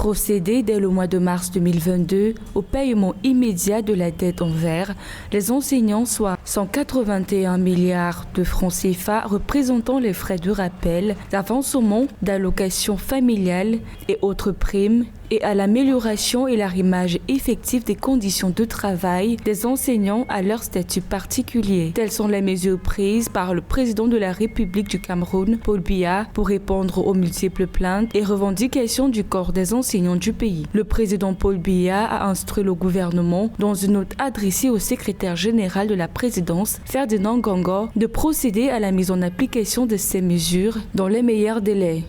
procéder dès le mois de mars 2022 au paiement immédiat de la dette envers les enseignants, soit 181 milliards de francs CFA représentant les frais de rappel, d'avancement, d'allocations familiales et autres primes, et à l'amélioration et l'arrimage effectif des conditions de travail des enseignants à leur statut particulier. Telles sont les mesures prises par le président de la République du Cameroun, Paul Biya, pour répondre aux multiples plaintes et revendications du corps des enseignants du pays. Le président Paul Biya a instruit le gouvernement, dans une note adressée au secrétaire général de la présidence, Ferdinand Nganga, de procéder à la mise en application de ces mesures dans les meilleurs délais.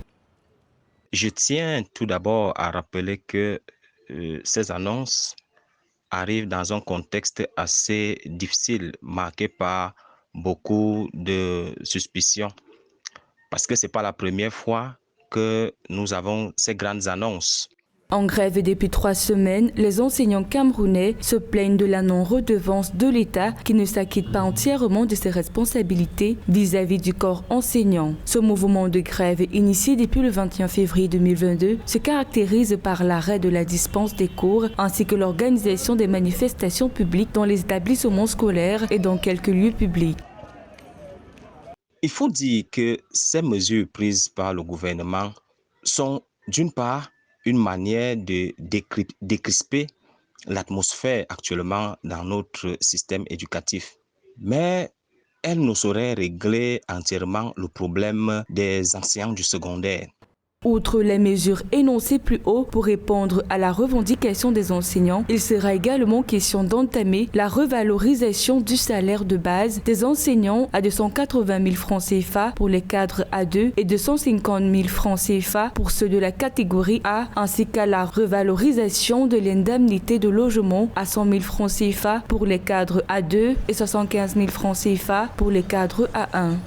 Je tiens tout d'abord à rappeler que ces annonces arrivent dans un contexte assez difficile, marqué par beaucoup de suspicions, parce que ce n'est pas la première fois que nous avons ces grandes annonces. En grève depuis 3 semaines, les enseignants camerounais se plaignent de la non-redevance de l'État qui ne s'acquitte pas entièrement de ses responsabilités vis-à-vis du corps enseignant. Ce mouvement de grève, initié depuis le 21 février 2022, se caractérise par l'arrêt de la dispense des cours ainsi que l'organisation des manifestations publiques dans les établissements scolaires et dans quelques lieux publics. Il faut dire que ces mesures prises par le gouvernement sont d'une part une manière de décrisper l'atmosphère actuellement dans notre système éducatif. Mais elles ne sauraient régler entièrement le problème des enseignants du secondaire. Outre les mesures énoncées plus haut pour répondre à la revendication des enseignants, il sera également question d'entamer la revalorisation du salaire de base des enseignants à 280 000 francs CFA pour les cadres A2 et 250 000 francs CFA pour ceux de la catégorie A, ainsi qu'à la revalorisation de l'indemnité de logement à 100 000 francs CFA pour les cadres A2 et 75 000 francs CFA pour les cadres A1.